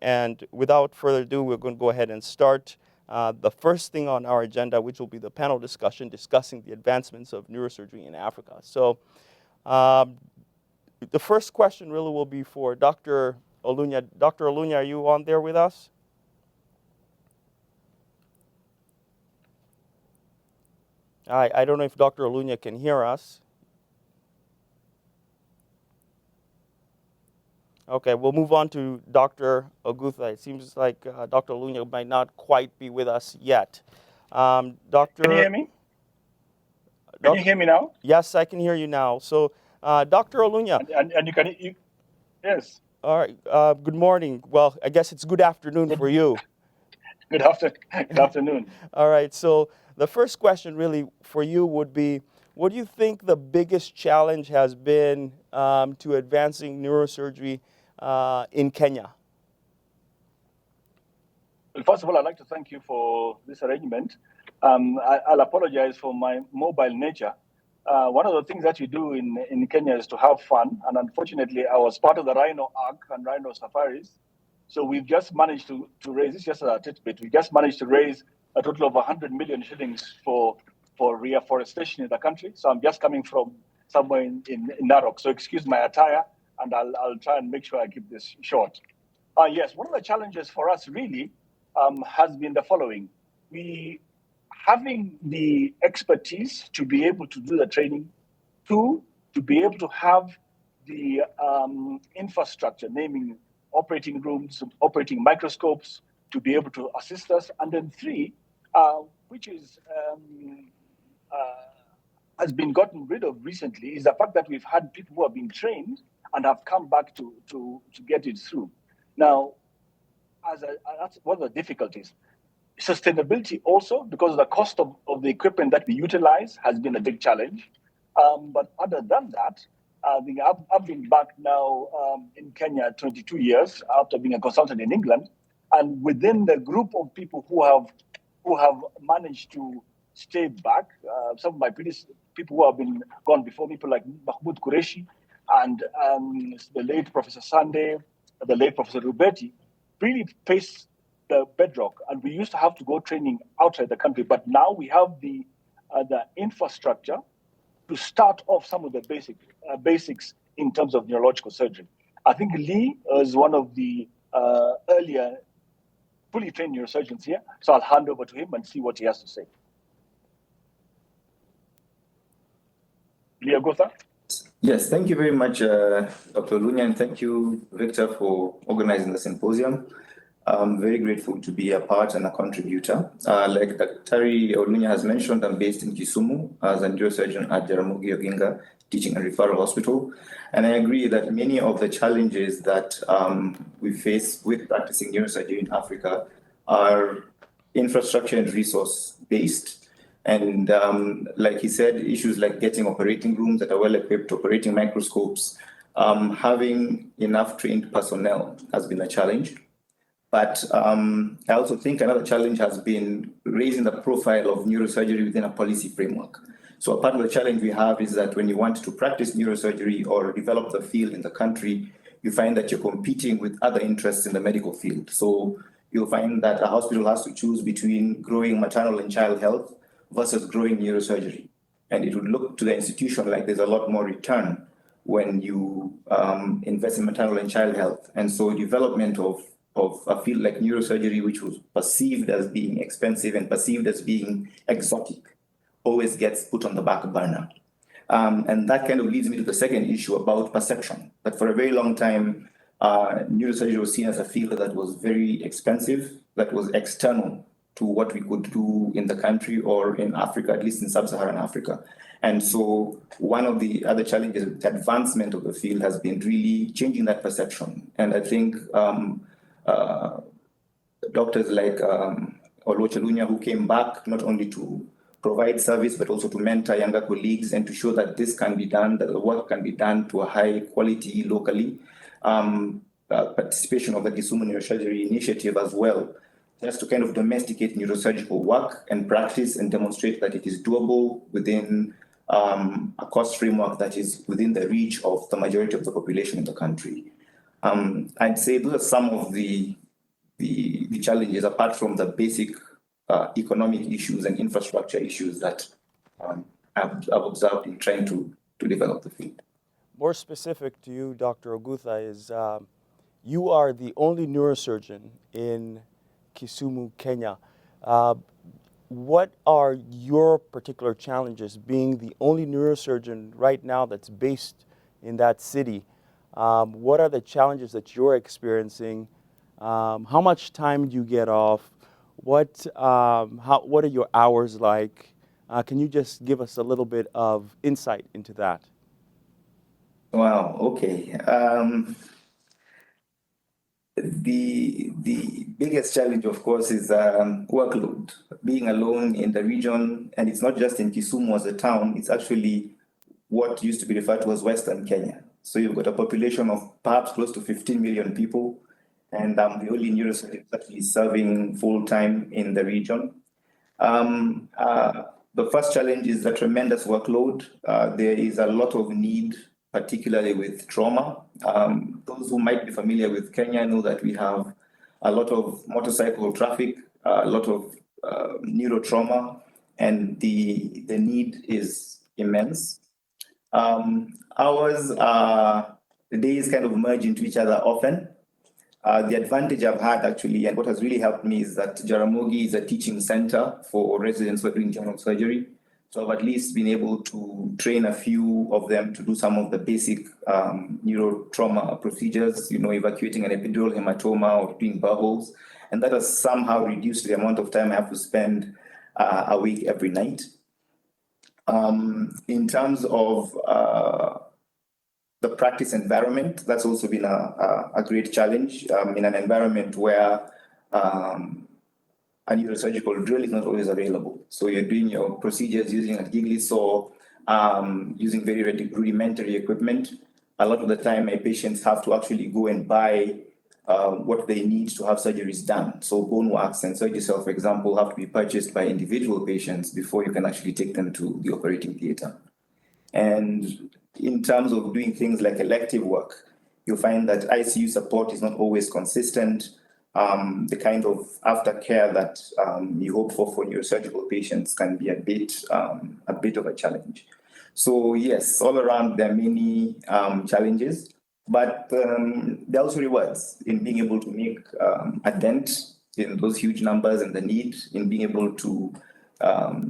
And without further ado, we're going to go ahead and start the first thing on our agenda, which will be the panel discussion discussing the advancements of neurosurgery in Africa. So um, the first question really will be for Dr. Olunya. Dr. Olunya, are you on there with us? I don't know if Dr. Olunya can hear us. Okay, we'll move on to Dr. Ogutha. It seems like Dr. Olunya might not quite be with us yet. Dr. Can you hear me? Can you hear me now? Yes, I can hear you now. So, Dr. Olunya. And you can, yes. All right, good morning. Well, I guess it's good afternoon for you. Good afternoon. All right, so the first question really for you would be, what do you think the biggest challenge has been to advancing neurosurgery in Kenya? Well, first of all, I'd like to thank you for this arrangement. I'll apologize for my mobile nature. One of the things that we do in Kenya is to have fun. And unfortunately, I was part of the Rhino Arc and Rhino Safaris. So we've just managed to raise, this is just a tidbit, we just managed to raise a total of 100 million shillings for reforestation in the country. So I'm just coming from somewhere in Narok. So excuse my attire, and I'll try and make sure I keep this short. Yes, one of the challenges for us really has been the following. We having the expertise to be able to do the training, two, to be able to have the infrastructure, naming operating rooms, operating microscopes, to be able to assist us, and then three, which is has been gotten rid of recently, is the fact that we've had people who have been trained and have come back to get it through. Now, that's one of the difficulties. Sustainability also, because the cost of the equipment that we utilize has been a big challenge. But other than that, I've been back now in Kenya 22 years after being a consultant in England. And within the group of people who have managed to stay back, some of my previous people who have been gone before me, people like Mahmoud Qureshi and the late Professor Sande, the late Professor Rubetti, really faced the bedrock, and we used to have to go training outside the country, but now we have the infrastructure to start off some of the basics in terms of neurological surgery. I think Lee is one of the earlier fully trained neurosurgeons here, so I'll hand over to him and see what he has to say. Lee Agotha? Yes, thank you very much, Dr. Lunya, and thank you, Victor, for organizing the symposium. I'm very grateful to be a part and a contributor. Like Dr. Olunya has mentioned, I'm based in Kisumu as a neurosurgeon at Jaramogi Oginga Teaching and Referral Hospital. And I agree that many of the challenges that we face with practicing neurosurgery in Africa are infrastructure and resource based. And like he said, issues like getting operating rooms that are well equipped, operating microscopes, having enough trained personnel has been a challenge. But I also think another challenge has been raising the profile of neurosurgery within a policy framework. So a part of the challenge we have is that when you want to practice neurosurgery or develop the field in the country, you find that you're competing with other interests in the medical field. So you'll find that a hospital has to choose between growing maternal and child health versus growing neurosurgery. And it would look to the institution like there's a lot more return when you invest in maternal and child health. And so development of a field like neurosurgery, which was perceived as being expensive and perceived as being exotic, always gets put on the back burner. And that kind of leads me to the second issue about perception. That for a very long time, neurosurgery was seen as a field that was very expensive, that was external to what we could do in the country or in Africa, at least in sub-Saharan Africa. And so one of the other challenges with the advancement of the field has been really changing that perception. And I think doctors like Oloche Lunya, who came back not only to provide service, but also to mentor younger colleagues and to show that this can be done, that the work can be done to a high quality locally. Participation of the Kisumu Neurosurgery Initiative as well, just to kind of domesticate neurosurgical work and practice and demonstrate that it is doable within a cost framework that is within the reach of the majority of the population in the country. I'd say those are some of the the challenges, apart from the basic economic issues and infrastructure issues that I've observed in trying to develop the field. More specific to you, Dr. Ogutha, is you are the only neurosurgeon in Kisumu, Kenya. What are your particular challenges being the only neurosurgeon right now that's based in that city? What are the challenges that you're experiencing? How much time do you get off? What are your hours like? Can you just give us a little bit of insight into that? Wow, okay. The biggest challenge, of course, is workload. Being alone in the region, and it's not just in Kisumu as a town, it's actually what used to be referred to as Western Kenya. So you've got a population of perhaps close to 15 million people, and I'm the only neurosurgeon actually serving full-time in the region. The first challenge is the tremendous workload. There is a lot of need, particularly with trauma. Those who might be familiar with Kenya know that we have a lot of motorcycle traffic, a lot of neurotrauma, and the need is immense. The days kind of merge into each other often. The advantage I've had actually, and what has really helped me, is that Jaramogi is a teaching center for residents who are doing general surgery. So I've at least been able to train a few of them to do some of the basic neurotrauma procedures, evacuating an epidural hematoma or doing burr holes. And that has somehow reduced the amount of time I have to spend a week every night. In terms of the practice environment, that's also been a great challenge in an environment where a neurosurgical drill is not always available. So you're doing your procedures using a giggly saw, using very rudimentary equipment. A lot of the time, my patients have to actually go and buy what they need to have surgeries done. So bone wax and Surgicel, for example, have to be purchased by individual patients before you can actually take them to the operating theater. And in terms of doing things like elective work, you'll find that ICU support is not always consistent. The kind of aftercare that you hope for neurosurgical patients can be a bit of a challenge. So yes, all around there are many challenges, but there are also rewards in being able to make a dent in those huge numbers and the need in being able to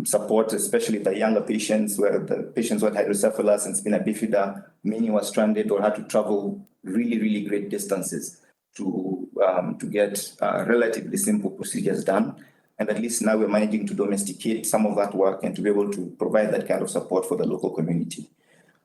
support, especially the younger patients, where the patients who had hydrocephalus and spina bifida, many were stranded or had to travel really great distances to get relatively simple procedures done. And at least now we're managing to domesticate some of that work and to be able to provide that kind of support for the local community.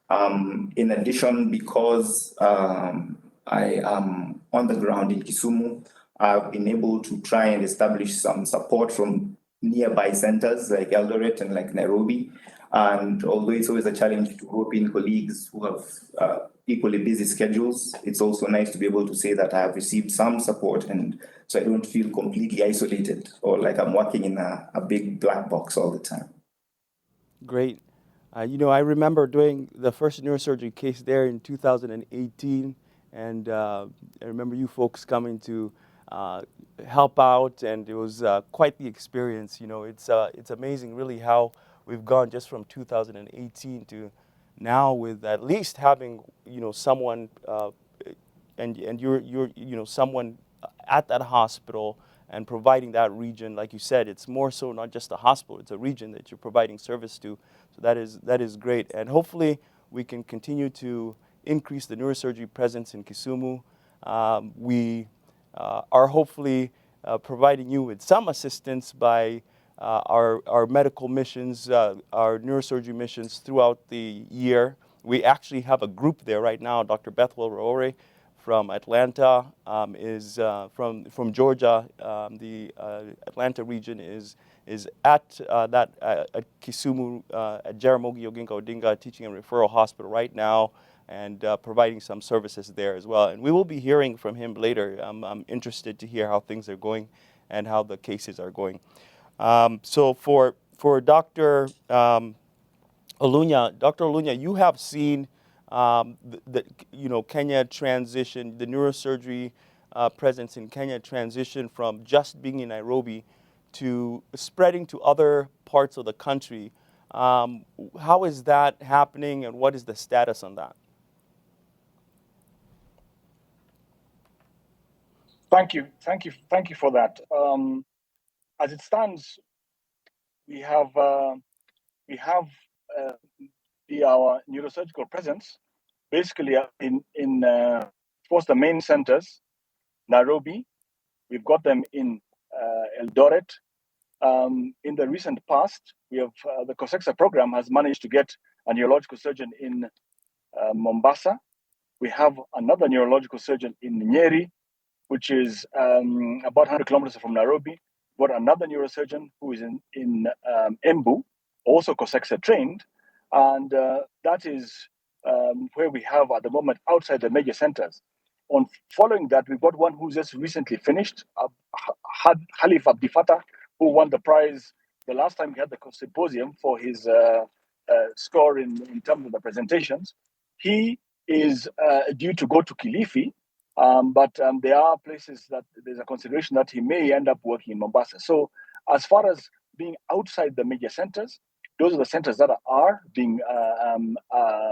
In addition, because I am on the ground in Kisumu, I've been able to try and establish some support from nearby centers like Eldoret and like Nairobi. And although it's always a challenge to rope in colleagues who have equally busy schedules, it's also nice to be able to say that I have received some support, and so I don't feel completely isolated or like I'm working in a big black box all the time. Great. I remember doing the first neurosurgery case there in 2018, and I remember you folks coming to help out, and it was quite the experience. It's amazing really how we've gone just from 2018 to now, with at least having someone and you're someone at that hospital and providing that region. Like you said, it's more so not just a hospital, it's a region that you're providing service to. So that is great, and hopefully we can continue to increase the neurosurgery presence in Kisumu. We are hopefully providing you with some assistance by our medical missions, our neurosurgery missions throughout the year. We actually have a group there right now. Dr. Bethwell Raore from Atlanta is from Georgia. The Atlanta region is at Kisumu, at Jaramogi Oginga Odinga Teaching and Referral Hospital right now, and providing some services there as well. And we will be hearing from him later. I'm interested to hear how things are going and how the cases are going. So for Dr. Olunya, Dr. Olunya, you have seen Kenya transition, the neurosurgery presence in Kenya transition from just being in Nairobi to spreading to other parts of the country. How is that happening, and what is the status on that? Thank you for that. As it stands, we have our neurosurgical presence basically in of course the main centers, Nairobi. We've got them in Eldoret. In the recent past, we have the COSEXA program has managed to get a neurological surgeon in Mombasa. We have another neurological surgeon in Nyeri, which is about 100 kilometers from Nairobi. We've got another neurosurgeon who is in Embu, also COSEXA trained, and that is where we have at the moment outside the major centers. Following that, we've got one who's just recently finished, Halif Abdifata, who won the prize the last time we had the symposium for his score in terms of the presentations. He is due to go to Kilifi, but there are places that there's a consideration that he may end up working in Mombasa. So as far as being outside the major centers, those are the centers that are being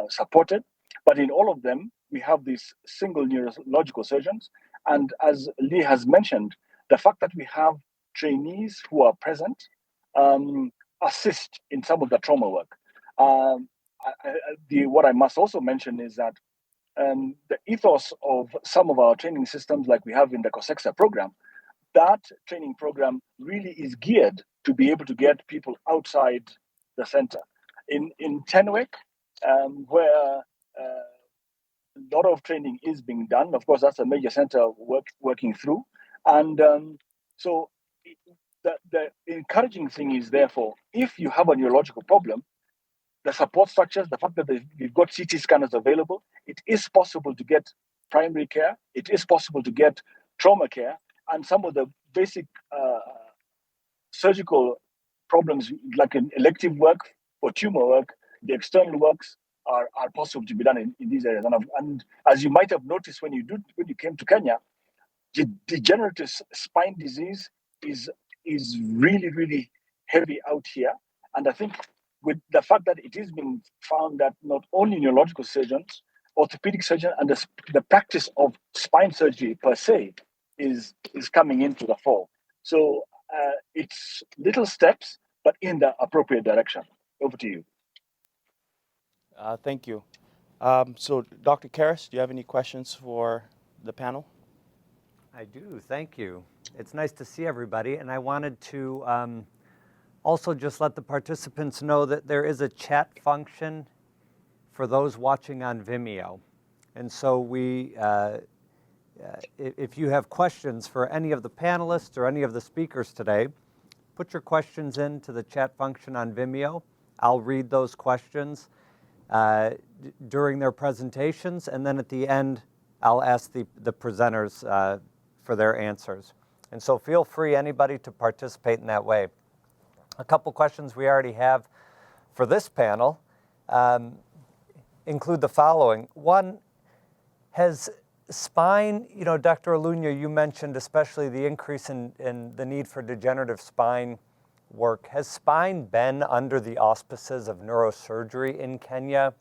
supported. But in all of them, we have these single neurological surgeons. And as Lee has mentioned, the fact that we have trainees who are present assist in some of the trauma work. What I must also mention is that the ethos of some of our training systems, like we have in the COSEXA program, that training program really is geared to be able to get people outside the center. In Tenwek, where a lot of training is being done, of course, that's a major center working through. And so the encouraging thing is, therefore, if you have a neurological problem, the support structures, the fact that we've got CT scanners available, it is possible to get primary care, it is possible to get trauma care, and some of the basic surgical problems like an elective work or tumor work, the external works are possible to be done in these areas. And as you might have noticed when you came to Kenya, degenerative spine disease is really, really heavy out here. And I think with the fact that it is being found that not only neurological surgeons, orthopedic surgeons, and the practice of spine surgery per se is coming into the fore. So it's little steps, but in the appropriate direction. Over to you. Thank you. So Dr. Karras, do you have any questions for the panel? I do, thank you. It's nice to see everybody, and I wanted to also just let the participants know that there is a chat function for those watching on Vimeo. And so if you have questions for any of the panelists or any of the speakers today, put your questions into the chat function on Vimeo. I'll read those questions during their presentations, and then at the end, I'll ask the presenters for their answers. And so feel free, anybody, to participate in that way. A couple questions we already have for this panel include the following. One, has spine, Dr. Olunya, you mentioned especially the increase in the need for degenerative spine work. Has spine been under the auspices of neurosurgery in Kenya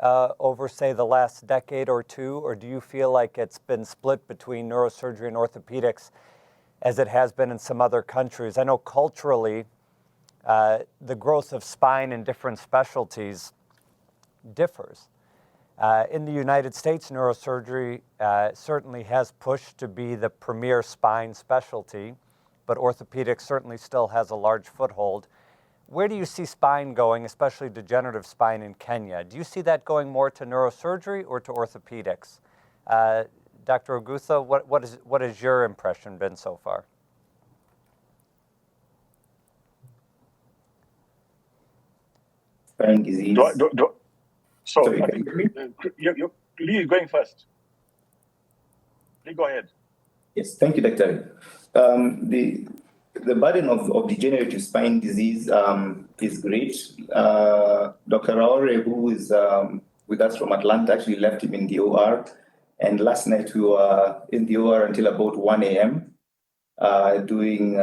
over, say, the last decade or two, or do you feel like it's been split between neurosurgery and orthopedics as it has been in some other countries? I know culturally, the growth of spine in different specialties differs. In the United States, neurosurgery certainly has pushed to be the premier spine specialty, but orthopedics certainly still has a large foothold. Where do you see spine going, especially degenerative spine in Kenya? Do you see that going more to neurosurgery or to orthopedics? Dr. Ogutha, what has your impression been so far? Spine disease. Sorry, I think Lee is going first. Lee, go ahead. Yes, thank you, Dr. The burden of degenerative spine disease is great. Dr. Raore, who is with us from Atlanta, actually left him in the OR. And last night we were in the OR until about 1 a.m. Doing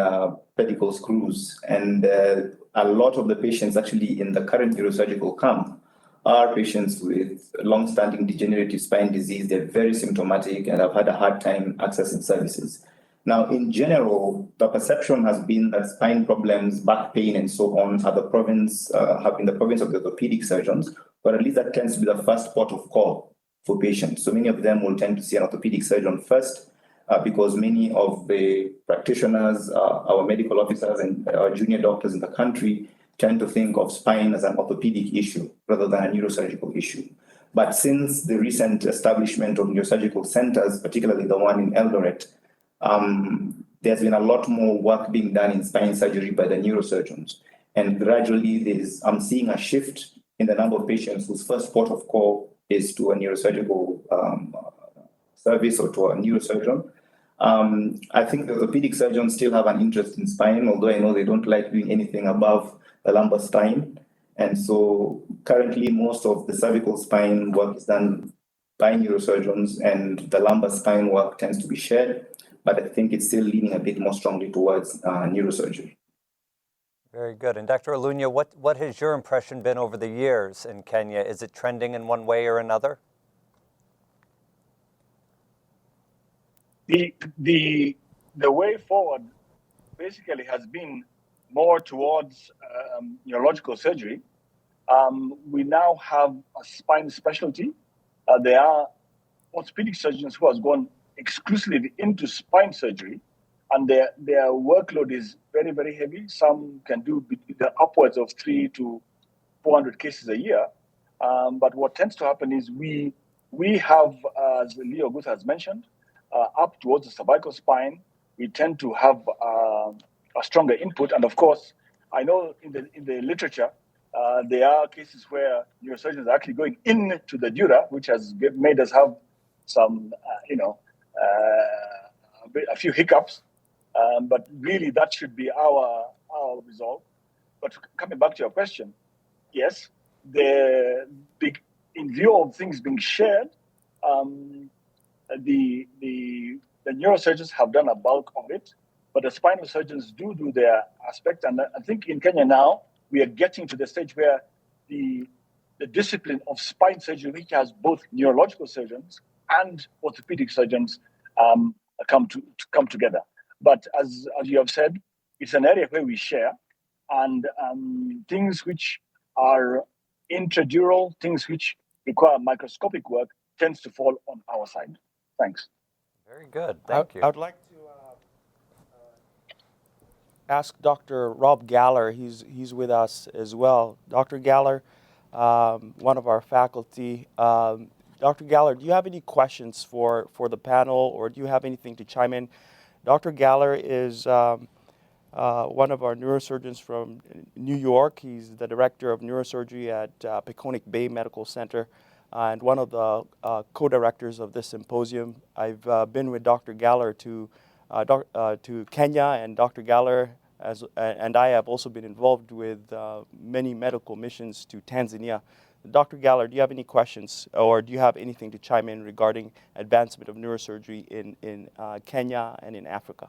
pedicle screws. And a lot of the patients actually in the current neurosurgical camp are patients with long-standing degenerative spine disease. They're very symptomatic and have had a hard time accessing services. Now, in general, the perception has been that spine problems, back pain, and so on have been the province of the orthopedic surgeons, but at least that tends to be the first port of call for patients. So many of them will tend to see an orthopedic surgeon first, because many of the practitioners, our medical officers, and our junior doctors in the country tend to think of spine as an orthopedic issue rather than a neurosurgical issue. But since the recent establishment of neurosurgical centers, particularly the one in Eldoret, there's been a lot more work being done in spine surgery by the neurosurgeons. And gradually, I'm seeing a shift in the number of patients whose first port of call is to a neurosurgical service or to a neurosurgeon. I think the orthopedic surgeons still have an interest in spine, although I know they don't like doing anything above the lumbar spine. And so currently, most of the cervical spine work is done by neurosurgeons, and the lumbar spine work tends to be shared. But I think it's still leaning a bit more strongly towards neurosurgery. Very good. And Dr. Alunya, what has your impression been over the years in Kenya? Is it trending in one way or another? The way forward basically has been more towards neurological surgery. We now have a spine specialty. There are orthopedic surgeons who has gone exclusively into spine surgery, and their workload is very, very heavy. Some can do upwards of 300 to 400 cases a year. But what tends to happen is we have, as Leo Guth has mentioned, up towards the cervical spine, we tend to have a stronger input. And of course, I know in the literature, there are cases where neurosurgeons are actually going into the dura, which has made us have some, a few hiccups. But really, that should be our resolve. But coming back to your question, yes, in view of things being shared, the neurosurgeons have done a bulk of it, but the spinal surgeons do their aspect. And I think in Kenya now, we are getting to the stage where the discipline of spine surgery, which has both neurological surgeons and orthopedic surgeons, come together. But as you have said, it's an area where we share, and things which are intradural, things which require microscopic work, tends to fall on our side. Thanks. Very good. Thank you. I would like to ask Dr. Rob Galler. He's with us as well. Dr. Galler, one of our faculty. Dr. Galler, do you have any questions for the panel, or do you have anything to chime in? Dr. Galler is one of our neurosurgeons from New York. He's the director of neurosurgery at Peconic Bay Medical Center, and one of the co-directors of this symposium. I've been with Dr. Galler to Kenya, and Dr. Galler and I have also been involved with many medical missions to Tanzania. Dr. Galler, do you have any questions, or do you have anything to chime in regarding advancement of neurosurgery in Kenya and in Africa?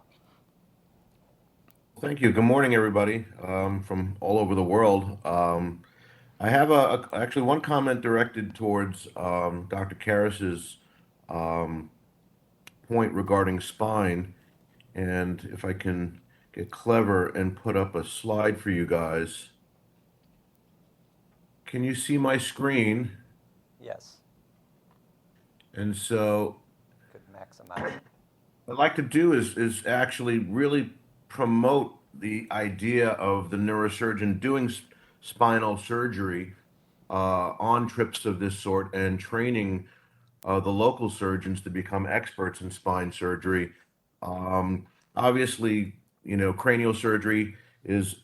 Thank you. Good morning, everybody from all over the world. I have actually one comment directed towards Dr. Karas's point regarding spine, and if I can get clever and put up a slide for you guys. Can you see my screen? Yes. And so Could maximize. what I'd like to do is actually really promote the idea of the neurosurgeon doing spinal surgery on trips of this sort, and training the local surgeons to become experts in spine surgery. Obviously, cranial surgery is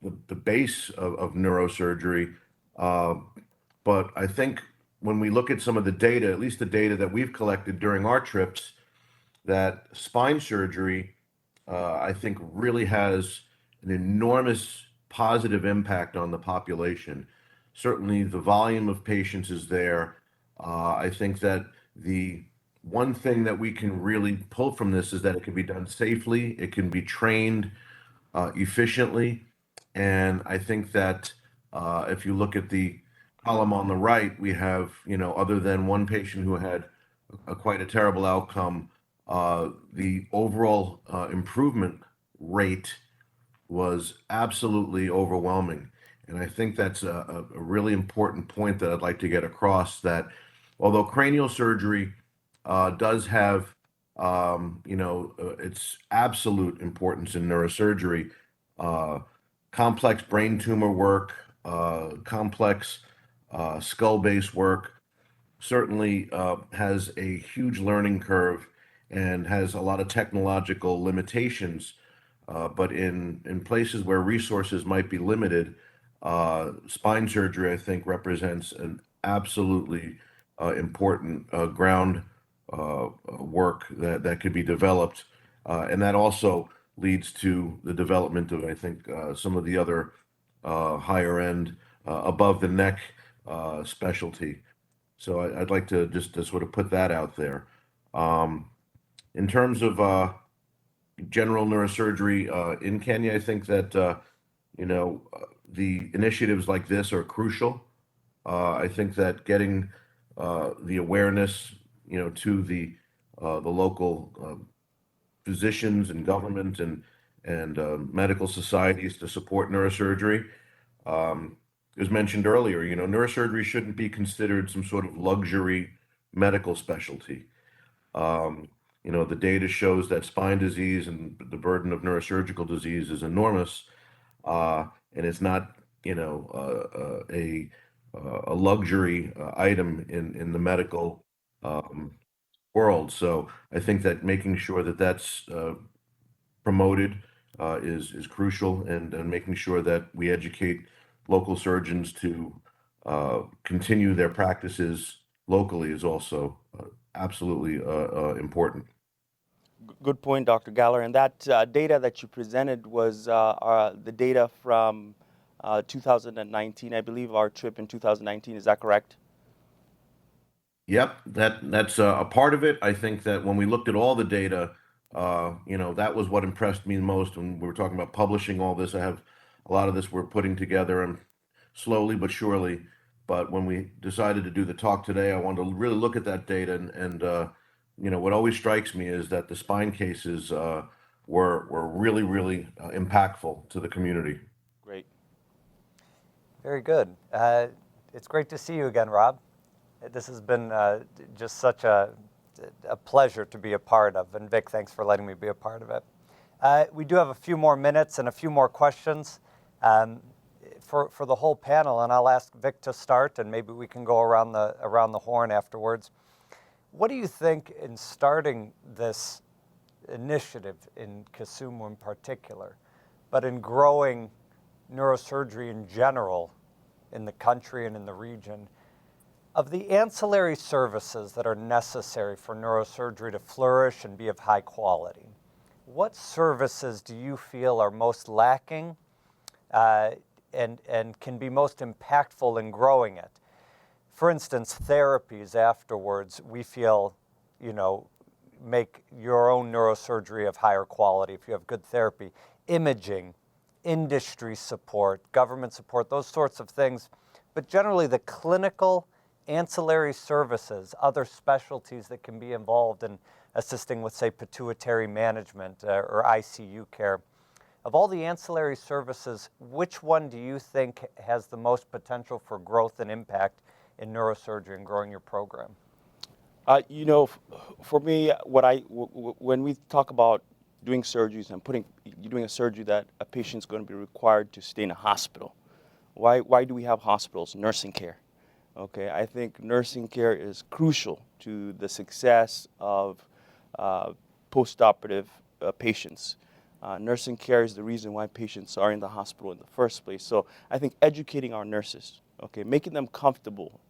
the base of neurosurgery. But I think when we look at some of the data, at least the data that we've collected during our trips, that spine surgery, I think, really has an enormous positive impact on the population. Certainly the volume of patients is there. I think that the one thing that we can really pull from this is that it can be done safely, it can be trained efficiently, and I think that if you look at the column on the right, we have, other than one patient who had quite a terrible outcome, the overall improvement rate was absolutely overwhelming. And I think that's a really important point that I'd like to get across, that although cranial surgery does have, its absolute importance in neurosurgery, uh, complex brain tumor work, complex skull-based work certainly has a huge learning curve and has a lot of technological limitations. But in places where resources might be limited, spine surgery, I think, represents an absolutely important ground work that could be developed. And that also leads to the development of, I think, some of the other higher end, above the neck specialty. So I'd like to just to sort of put that out there. Um, in terms of general neurosurgery in Kenya, I think that the initiatives like this are crucial. I think that getting the awareness, to the local physicians and government and medical societies to support neurosurgery. Um, as mentioned earlier, neurosurgery shouldn't be considered some sort of luxury medical specialty. Um, the data shows that spine disease and the burden of neurosurgical disease is enormous, and it's not, a luxury item in the medical um, world. So I think that making sure that that's promoted is crucial, and making sure that we educate local surgeons to continue their practices locally is also absolutely important. Good point, Dr. Galler. And that data that you presented was the data from 2019, I believe, our trip in 2019. Is that correct? Yep, that's a part of it. I think that when we looked at all the data, that was what impressed me most when we were talking about publishing all this. I have a lot of this we're putting together, and slowly but surely. But when we decided to do the talk today, I wanted to really look at that data, and what always strikes me is that the spine cases were really, really impactful to the community. Great. Very good. It's great to see you again, Rob. This has been just such a pleasure to be a part of. And Vic, thanks for letting me be a part of it. We do have a few more minutes and a few more questions for the whole panel, and I'll ask Vic to start, and maybe we can go around the horn afterwards. What do you think in starting this initiative in Kisumu in particular, but in growing neurosurgery in general in the country and in the region, of the ancillary services that are necessary for neurosurgery to flourish and be of high quality? What services do you feel are most lacking and can be most impactful in growing it? For instance, therapies afterwards, we feel, make your own neurosurgery of higher quality if you have good therapy. Imaging, industry support, government support, those sorts of things. But generally the clinical ancillary services, other specialties that can be involved in assisting with, say, pituitary management or ICU care. Of all the ancillary services, which one do you think has the most potential for growth and impact in neurosurgery and growing your program? For me, when we talk about doing surgeries and doing a surgery that a patient's going to be required to stay in a hospital, why do we have hospitals? Nursing care. Okay, I think nursing care is crucial to the success of postoperative patients. Nursing care is the reason why patients are in the hospital in the first place. So I think educating our nurses, okay, making them comfortable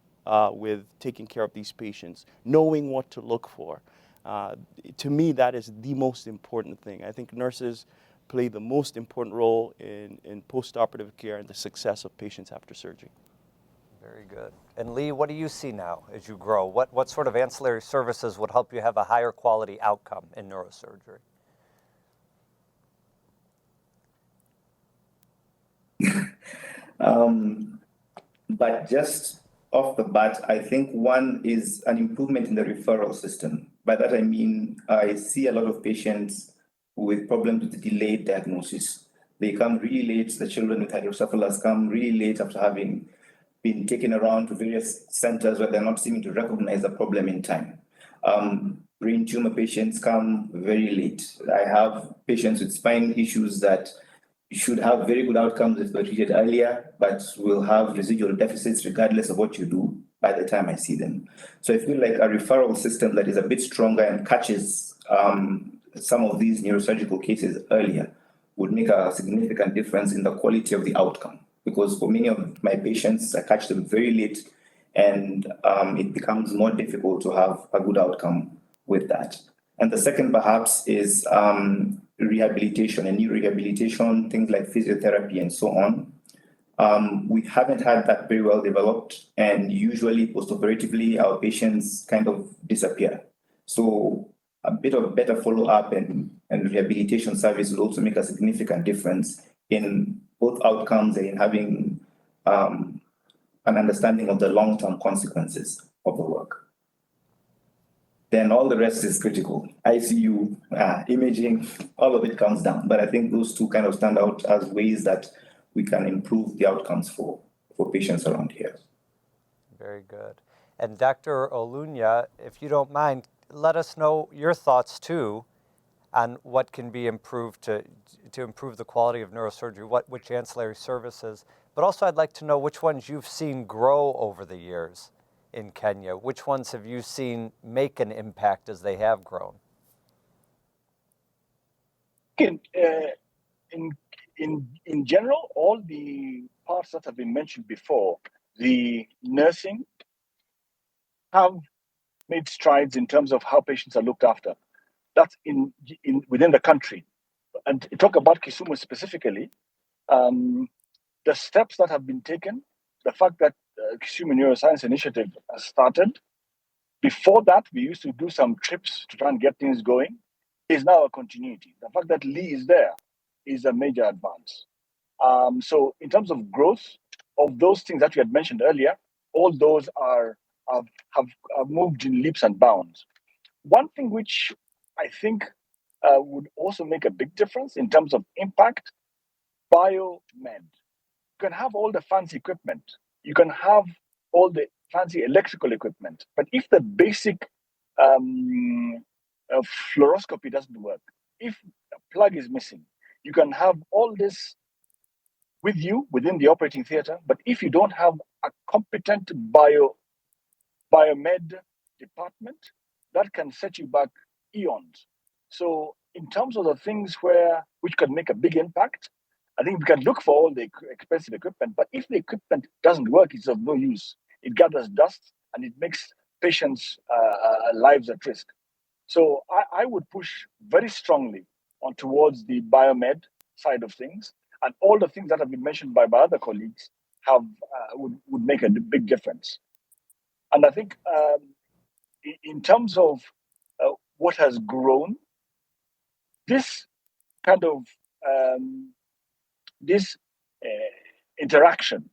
with taking care of these patients, knowing what to look for. To me, that is the most important thing. I think nurses play the most important role in postoperative care and the success of patients after surgery. Very good. And Lee, what do you see now as you grow? What sort of ancillary services would help you have a higher quality outcome in neurosurgery? But just off the bat, I think one is an improvement in the referral system. By that I mean, I see a lot of patients with problems with delayed diagnosis. They come really late, the children with hydrocephalus come really late after having been taken around to various centers where they're not seeming to recognize the problem in time. Brain tumor patients come very late. I have patients with spine issues that should have very good outcomes if they're treated earlier, but will have residual deficits regardless of what you do by the time I see them. So I feel like a referral system that is a bit stronger and catches some of these neurosurgical cases earlier would make a significant difference in the quality of the outcome. Because for many of my patients, I catch them very late, and it becomes more difficult to have a good outcome with that. And the second perhaps is rehabilitation and new rehabilitation, things like physiotherapy and so on. We haven't had that very well developed, and usually postoperatively our patients kind of disappear. So a bit of better follow-up and rehabilitation service will also make a significant difference in both outcomes and in having an understanding of the long-term consequences of the work. Then all the rest is critical. ICU, imaging, all of it comes down. But I think those two kind of stand out as ways that we can improve the outcomes for patients around here. Very good. And Dr. Olunya, if you don't mind, let us know your thoughts too on what can be improved to improve the quality of neurosurgery, which ancillary services. But also I'd like to know which ones you've seen grow over the years in Kenya. Which ones have you seen make an impact as they have grown? In general, all the parts that have been mentioned before, the nursing have made strides in terms of how patients are looked after. That's within the country. And to talk about Kisumu specifically, the steps that have been taken, the fact that Kisumu Neuroscience Initiative has started. Before that, we used to do some trips to try and get things going, is now a continuity. The fact that Lee is there is a major advance. So in terms of growth of those things that we had mentioned earlier, all those have moved in leaps and bounds. One thing which I think would also make a big difference in terms of impact, biomed. You can have all the fancy equipment. You can have all the fancy electrical equipment. But if the basic fluoroscopy doesn't work, if a plug is missing, you can have all this with you within the operating theater. But if you don't have a competent biomed department, that can set you back eons. So in terms of the things which can make a big impact, I think we can look for all the expensive equipment, but if the equipment doesn't work, it's of no use. It gathers dust and it makes patients' lives at risk. So I would push very strongly towards the biomed side of things, and all the things that have been mentioned by my other colleagues would make a big difference. And I think in terms of what has grown, this kind of interaction,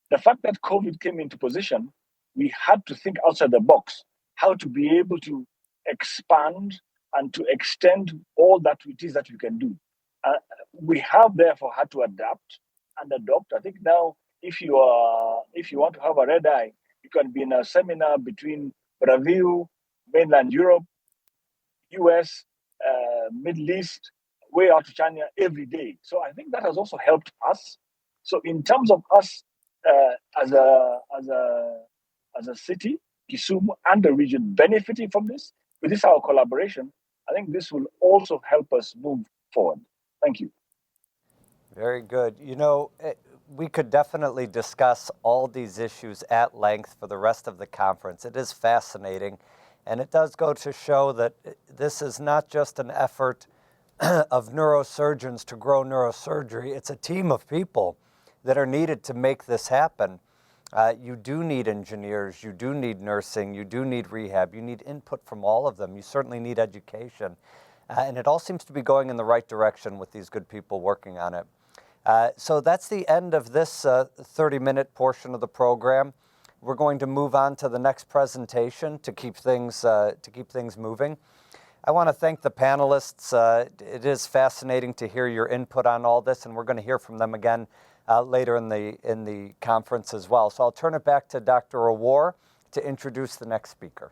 the fact that COVID came into position, we had to think outside the box, how to be able to expand and to extend all that it is that we can do. We have therefore had to adapt and adopt. I think now, if you want to have a red eye, you can be in a seminar between Brazil, mainland Europe, US, Middle East, way out to China every day. So I think that has also helped us. So in terms of us as a city, Kisumu and the region benefiting from this, with this our collaboration, I think this will also help us move forward. Thank you. Very good. You know, we could definitely discuss all these issues at length for the rest of the conference. It is fascinating, and it does go to show that this is not just an effort of neurosurgeons to grow neurosurgery. It's a team of people that are needed to make this happen. You do need engineers, you do need nursing, you do need rehab, you need input from all of them. You certainly need education. And it all seems to be going in the right direction with these good people working on it. So that's the end of this 30-minute portion of the program. We're going to move on to the next presentation to keep things moving. I want to thank the panelists. It is fascinating to hear your input on all this, and we're going to hear from them again later in the conference as well. So I'll turn it back to Dr. Awar to introduce the next speaker.